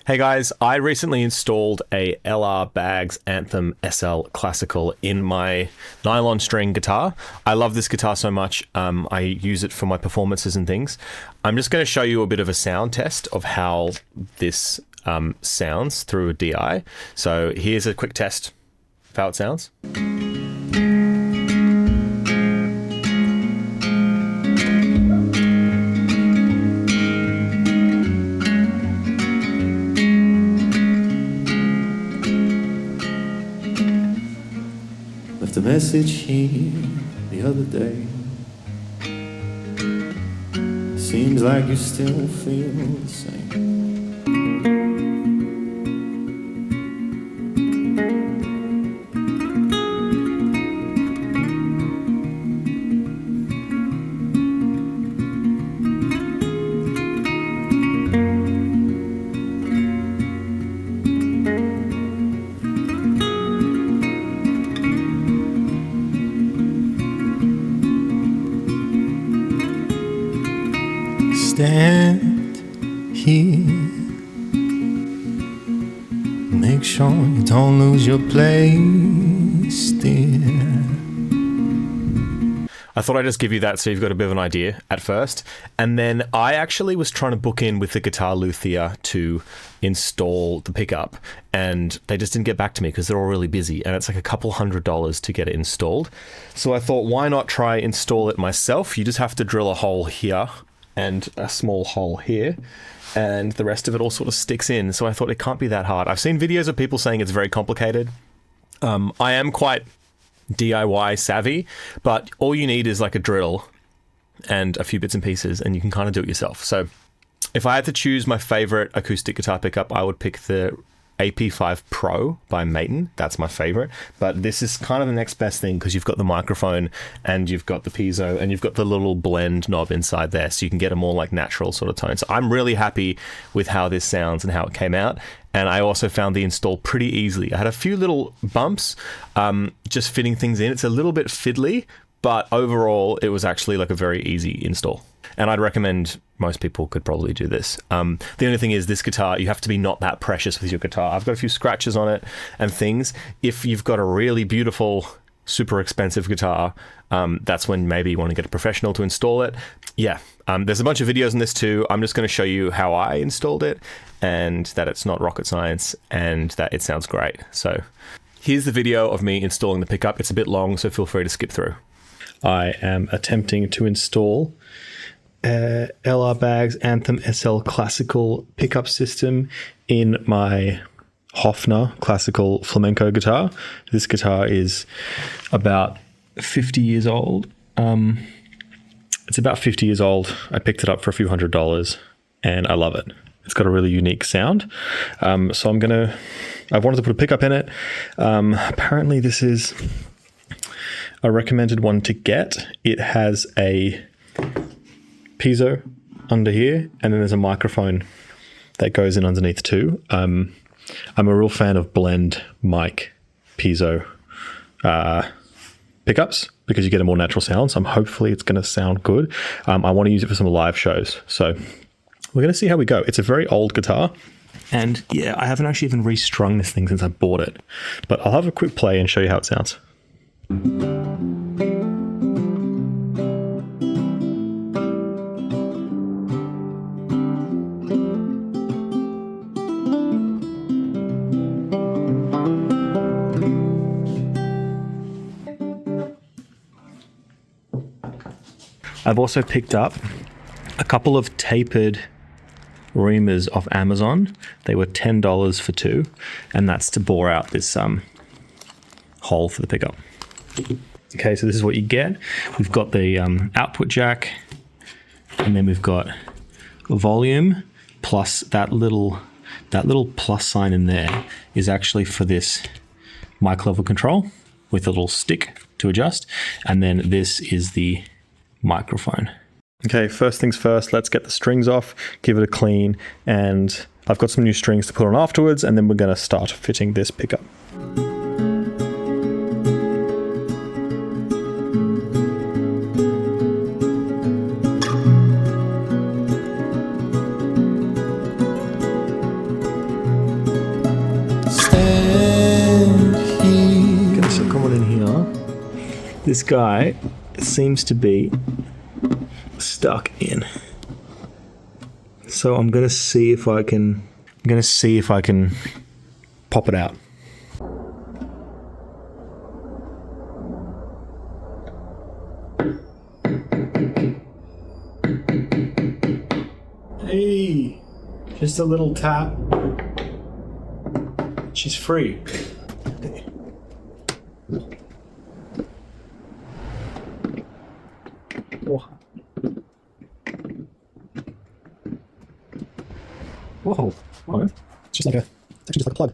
Hey guys, I recently installed a Baggs Anthem SL Classical in my nylon string guitar. I love this guitar so much. I use it for my performances and things. I'm just going to show you a bit of a sound test of how this sounds through a DI. So here's a quick test of how it sounds. Left a message here the other day. Seems like you still feel the same. Stand here, make sure you don't lose your place, dear. I thought I'd just give you that so you've got a bit of an idea at first. And then I actually was trying to book in with the guitar luthier to install the pickup, and they just didn't get back to me because they're all really busy, and it's like a couple $100 to get it installed. So I thought, why not try install it myself? You just have to drill a hole here and a small hole here, and the rest of it all sort of sticks in. So I thought it can't be that hard. I've seen videos of people saying it's very complicated. I am quite DIY savvy, but all you need is like a drill and a few bits and pieces, and you can kind of do it yourself. So if I had to choose my favorite acoustic guitar pickup, I would pick the AP5 Pro by Maton. That's my favorite, but this is kind of the next best thing because you've got the microphone and you've got the piezo and you've got the little blend knob inside there, so you can get a more like natural sort of tone. So I'm really happy with how this sounds and how it came out. And I also found the install pretty easily. I had a few little bumps, just fitting things in. It's a little bit fiddly, but overall it was actually like a very easy install. And I'd recommend most people could probably do this. The only thing is this guitar, you have to be not that precious with your guitar. I've got a few scratches on it and things. If you've got a really beautiful, super expensive guitar, that's when maybe you want to get a professional to install it. Yeah, there's a bunch of videos on this too. I'm just going to show you how I installed it and that it's not rocket science and that it sounds great. So here's the video of me installing the pickup. It's a bit long, so feel free to skip through. I am attempting to install Baggs Anthem SL Classical pickup system in my Hofner classical flamenco guitar. This guitar is about 50 years old. It's about 50 years old. I picked it up for a few $100s and I love it. It's got a really unique sound. So I wanted to put a pickup in it. Apparently this is a recommended one to get. It has a Piezo under here, and then there's a microphone that goes in underneath too. I'm a real fan of blend mic Piezo pickups because you get a more natural sound. So hopefully it's going to sound good. I want to use it for some live shows. So we're going to see how we go. It's a very old guitar. And yeah, I haven't actually even restrung this thing since I bought it. But I'll have a quick play and show you how it sounds. I've also picked up a couple of tapered reamers off Amazon. They were $10 for two, and that's to bore out this hole for the pickup. Okay, so this is what you get. We've got the output jack, and then we've got volume, plus that little plus sign in there is actually for this mic level control with a little stick to adjust, and then this is the microphone. Okay, first things first, let's get the strings off, give it a clean, and I've got some new strings to put on afterwards, and then we're going to start fitting this pickup. this guy seems to be stuck in. So I'm gonna see if I can pop it out. Hey, just a little tap. She's free. Whoa. Whoa. Whoa. It's actually just like a plug.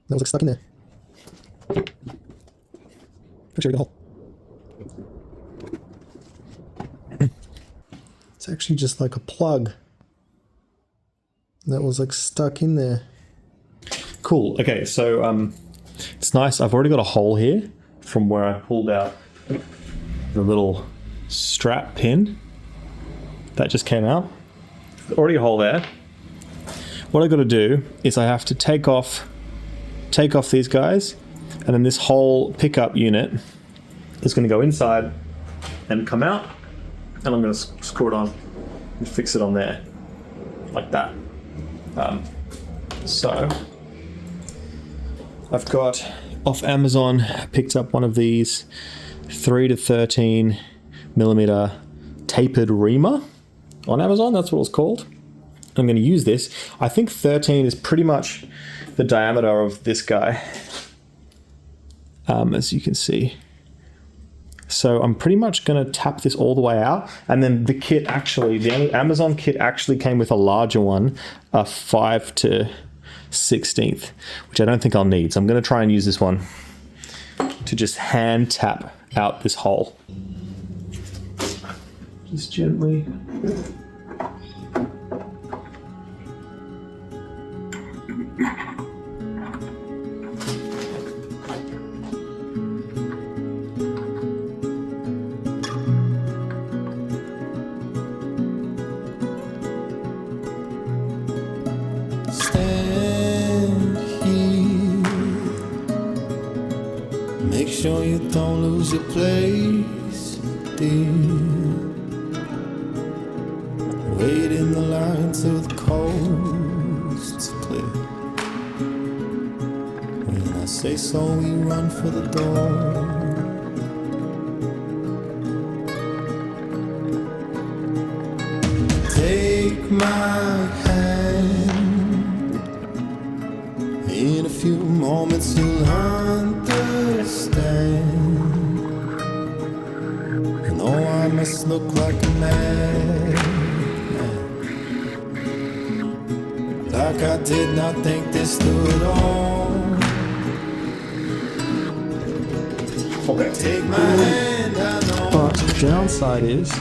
That was like stuck in there. Picture the hole. It's actually just like a plug that was like stuck in there. Cool. Okay, so it's nice. I've already got a hole here from where I pulled out the little strap pin that just came out. There's already a hole there. What I got to do is I have to take off these guys, and then this whole pickup unit is going to go inside and come out, and I'm going to screw it on and fix it on there like that. So I've got off Amazon, picked up one of these 3 to 13 millimeter tapered reamer on Amazon. That's what it's called. I'm going to use this. I think 13 is pretty much the diameter of this guy, as you can see. So I'm pretty much going to tap this all the way out, and then the kit actually, the Amazon kit actually came with a larger one, a 5 to 16th, which I don't think I'll need. So I'm going to try and use this one to just hand tap out this hole. Just gently. Stand here. Make sure you don't lose your place, dear. Wait in the line till the coast's clear. When I say so, we run for the door. Take my hand. In a few moments you'll understand. And oh, I must look like a man, like I did not think this through at all. Okay. Take my hand, I know. But the downside is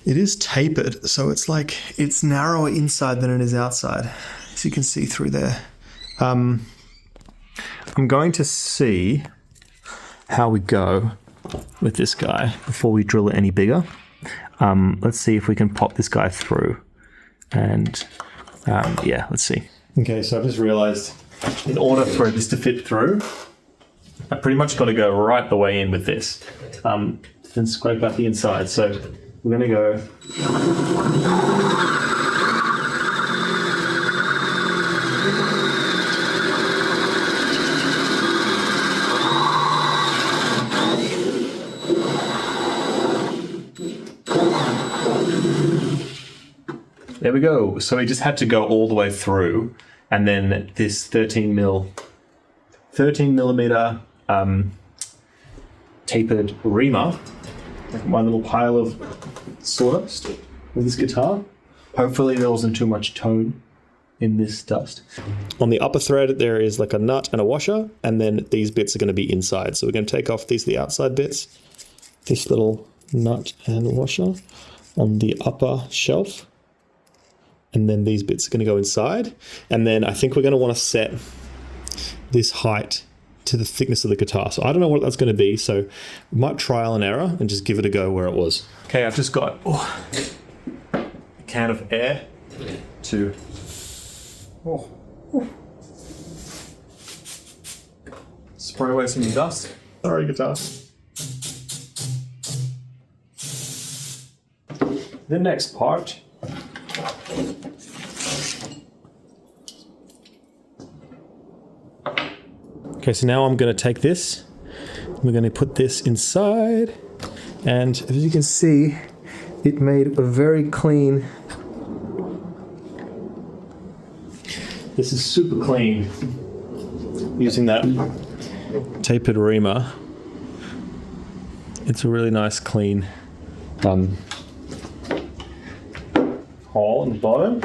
it is tapered, so it's like it's narrower inside than it is outside, as you can see through there. I'm going to see how we go with this guy before we drill it any bigger. Let's see if we can pop this guy through, and yeah, let's see. Okay, so I just realized in order for this to fit through, I pretty much got to go right the way in with this, then scrape out the inside. So we're going to go. There we go. So we just had to go all the way through, and then this 13 millimeter tapered reamer, like my little pile of sawdust with this guitar. Hopefully there wasn't too much tone in this dust. On the upper thread there is like a nut and a washer, and then these bits are going to be inside. So we're going to take off these, the outside bits, this little nut and washer on the upper shelf. And then these bits are going to go inside. And then I think we're going to want to set this height to the thickness of the guitar. So I don't know what that's going to be. So we might trial and error and just give it a go where it was. Okay, I've just got a can of air to throw away some dust. Sorry, guitar. The next part. Okay, so now I'm going to take this. We're going to put this inside. And as you can see, it made a very clean. This is super clean. Using that tapered reamer. It's a really nice clean hole in the bottom.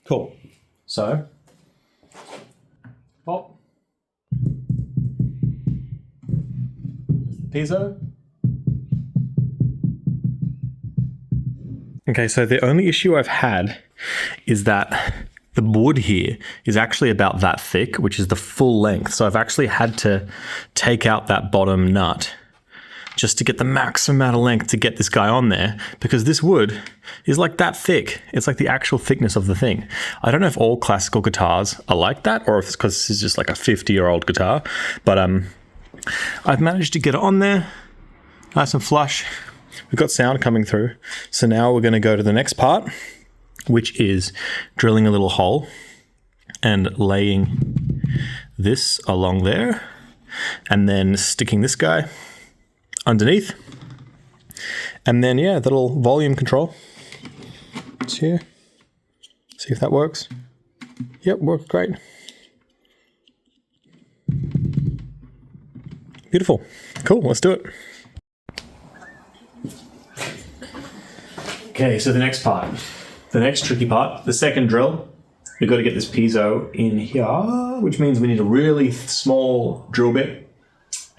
Cool. So, pop. Piezo. Okay, so the only issue I've had is that the wood here is actually about that thick, which is the full length. So I've actually had to take out that bottom nut just to get the maximum amount of length to get this guy on there, because this wood is like that thick. It's like the actual thickness of the thing. I don't know if all classical guitars are like that, or if it's because this is just like a 50-year-old guitar, but I've managed to get it on there, nice and flush. We've got sound coming through. So now we're gonna go to the next part, which is drilling a little hole and laying this along there, and then sticking this guy underneath, and then yeah, the little volume control. It's here. See if that works. Yep, worked great. Beautiful. Cool, let's do it. Okay, so the next part, the next tricky part, the second drill. We've got to get this piezo in here, which means we need a really small drill bit.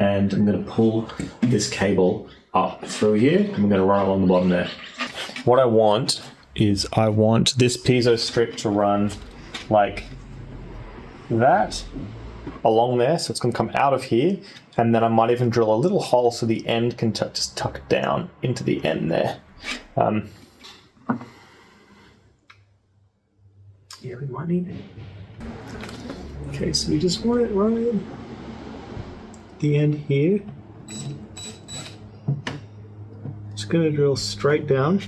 And I'm going to pull this cable up through here, and we're going to run along the bottom there. What I want is I want this piezo strip to run like that along there, so it's going to come out of here, and then I might even drill a little hole so the end can just tuck it down into the end there. Yeah, we might need it. Okay, so we just want it running the end here. Just going to drill straight down.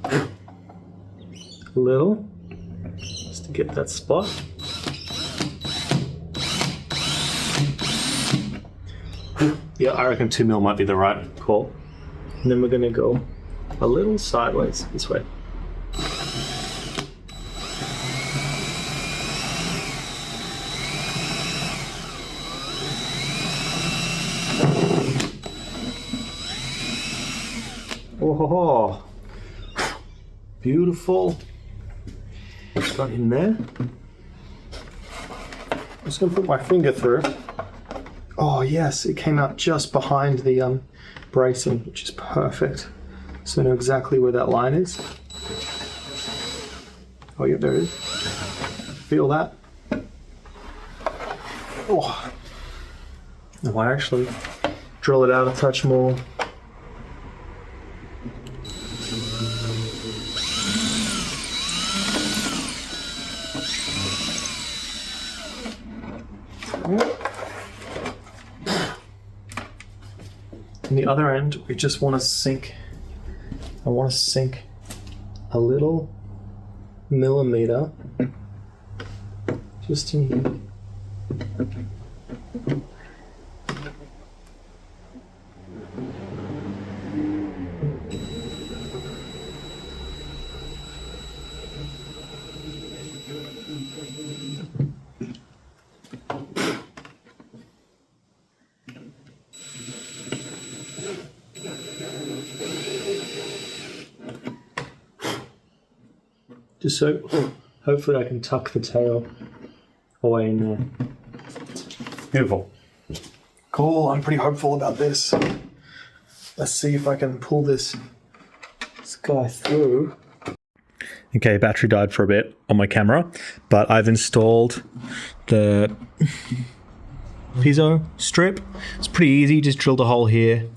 A little, just to get that spot. Yeah, I reckon 2 mil might be the right call. And then we're going to go a little sideways this way. Oh, beautiful. Got in there. I'm just going to put my finger through. Oh yes, it came out just behind the bracing, which is perfect. So I know exactly where that line is. Oh yeah, there it is. Feel that? Oh. Now I actually drill it out a touch more. On the other end, we just want to sink. I want to sink a little millimeter just in here. just so hopefully I can tuck the tail away in there. Beautiful. Cool, I'm pretty hopeful about this. Let's see if I can pull this guy through. Okay, battery died for a bit on my camera, but I've installed the Piezo strip. It's pretty easy, just drilled a hole here,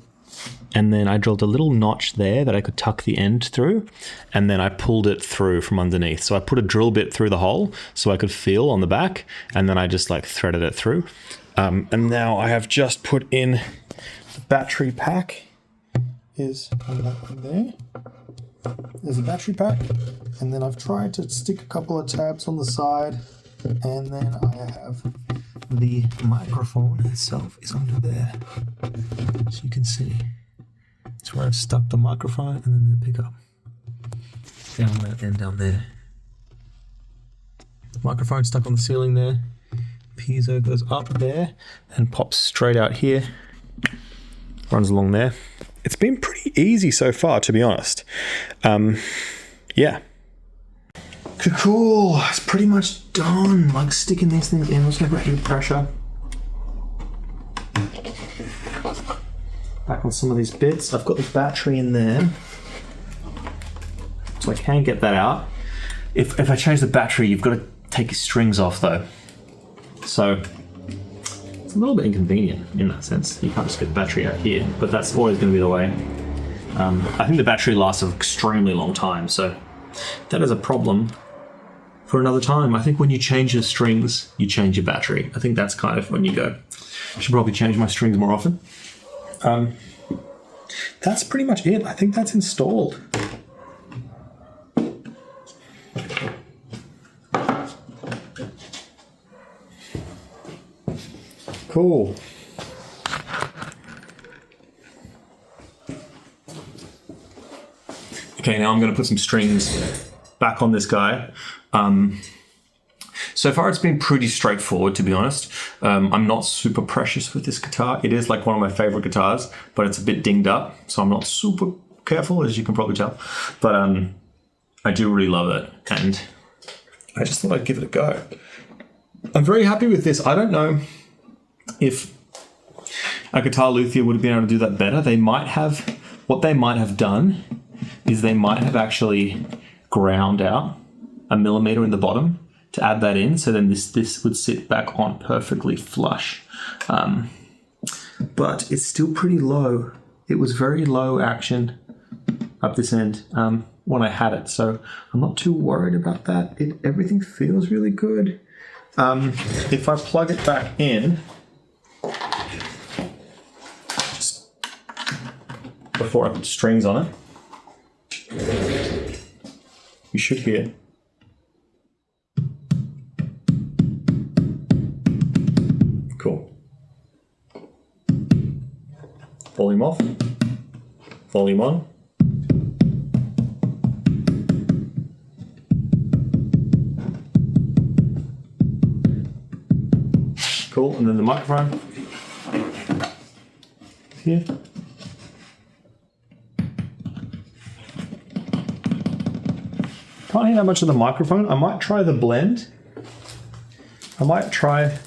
and then I drilled a little notch there that I could tuck the end through, and then I pulled it through from underneath. So I put a drill bit through the hole so I could feel on the back, and then I just like threaded it through. And now I have just put in the battery pack. Is on that one there. There's a battery pack, and then I've tried to stick a couple of tabs on the side, and then I have the microphone itself is under there, so you can see. It's where I've stuck the microphone and then the pickup down that end down there. The microphone stuck on the ceiling there. Piezo goes up there and pops straight out here. Runs along there. It's been pretty easy so far, to be honest. Yeah. Cool. It's pretty much done. Like sticking these things in. I'm just gonna put heat pressure back on some of these bits. I've got the battery in there, so I can get that out. If I change the battery, you've got to take your strings off though. So it's a little bit inconvenient in that sense. You can't just get the battery out here, but that's always going to be the way. I think the battery lasts an extremely long time, so that is a problem for another time. I think when you change your strings, you change your battery. I think that's kind of when you go, I should probably change my strings more often. That's pretty much it. I think that's installed. Cool. Okay, now I'm going to put some strings back on this guy. So far it's been pretty straightforward, to be honest. I'm not super precious with this guitar. It is like one of my favorite guitars, but it's a bit dinged up, so I'm not super careful, as you can probably tell. But I do really love it, and I just thought I'd give it a go. I'm very happy with this. I don't know if a guitar luthier would have been able to do that better. They might have, what they might have done is they might have actually ground out a millimeter in the bottom to add that in, so then this would sit back on perfectly flush. But it's still pretty low. It was very low action up this end when I had it, so I'm not too worried about that. Everything feels really good. If I plug it back in, just before I put strings on it, you should hear. Cool. Volume off, volume on. Cool, and then the microphone here. Can't hear that much of the microphone. I might try the blend. I might try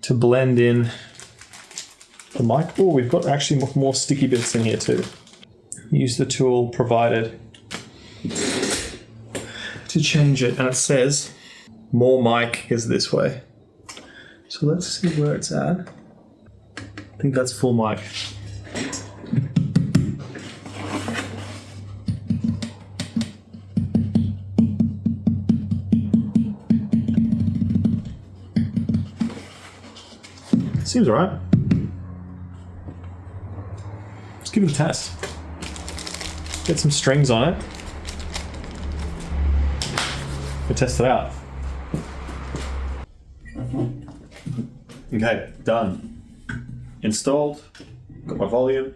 to blend in the mic. Oh, we've got actually more sticky bits in here too. Use the tool provided to change it, and it says more mic is this way. So let's see where it's at. I think that's full mic. Seems all right. Let's give it a test. Get some strings on it. We'll test it out. Okay, done. Installed. Got my volume.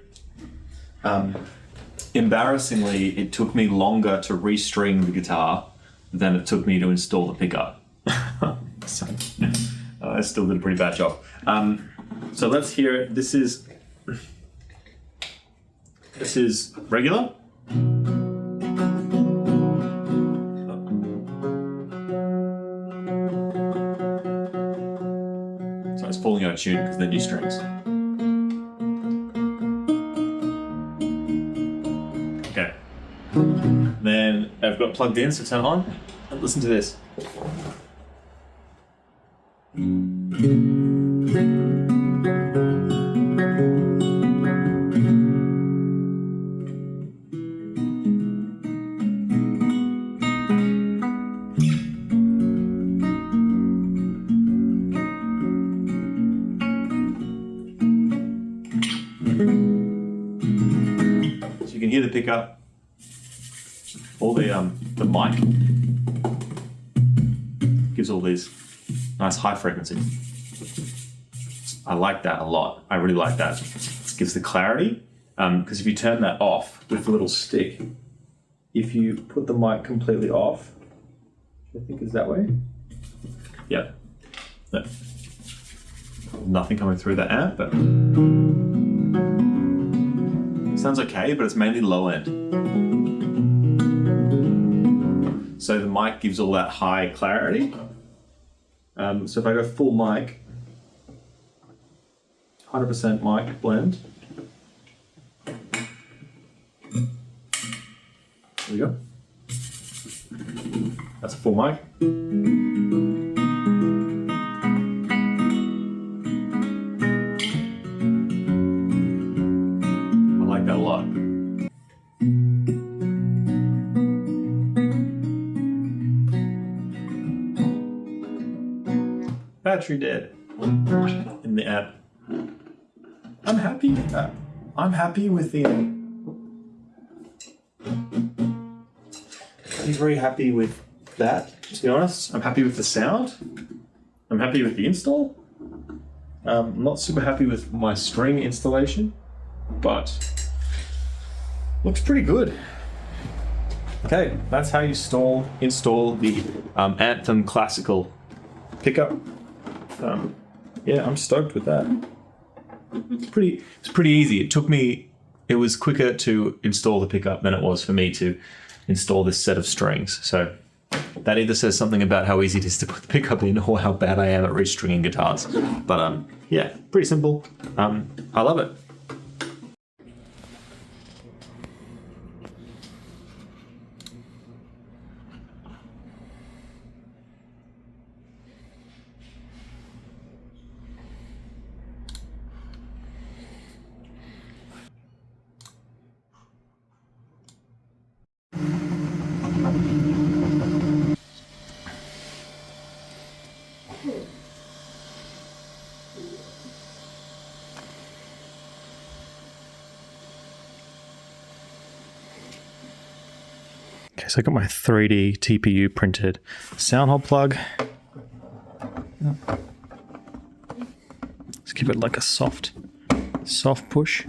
Embarrassingly, it took me longer to restring the guitar than it took me to install the pickup. So, I still did a pretty bad job. So let's hear it. This is tune because they're new strings. Okay. Then I've got it plugged in, so turn it on and listen to this. So you can hear the pickup, all the mic gives all these nice high frequency. I like that a lot. I really like that. It gives the clarity. Because if you turn that off with the little stick, if you put the mic completely off, I think is that way. Yeah. No. Nothing coming through the amp, but sounds okay, but it's mainly low end. So the mic gives all that high clarity. So if I go full mic, 100% mic blend. There we go. That's a full mic. I like that a lot. Battery dead in the app. I'm happy with that. I'm happy with the. I'm very happy with that, to be honest. I'm happy with the sound. I'm happy with the install. I'm not super happy with my string installation, but looks pretty good. Okay, that's how you install the Anthem Classical pickup. Yeah, I'm stoked with that. It's pretty easy. It was quicker to install the pickup than it was for me to install this set of strings. So that either says something about how easy it is to put the pickup in or how bad I am at restringing guitars. But yeah, pretty simple. I love it. Okay, so I got my 3D TPU printed soundhole plug. Let's give it like a soft push.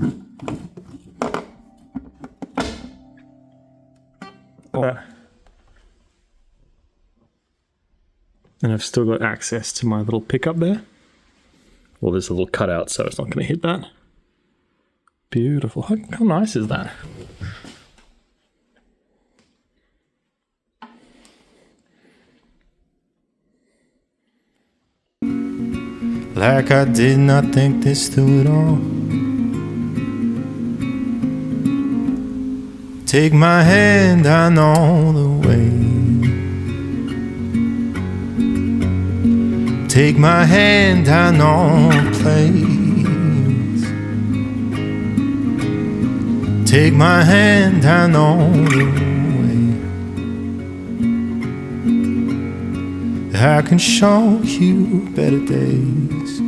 And I've still got access to my little pickup there. Well, there's a little cutout, so it's not going to hit that. Beautiful. How nice is that? Like I did not think this through at all. Take my hand, I know the way. Take my hand, I know the place. Take my hand, I know the way. I can show you better days.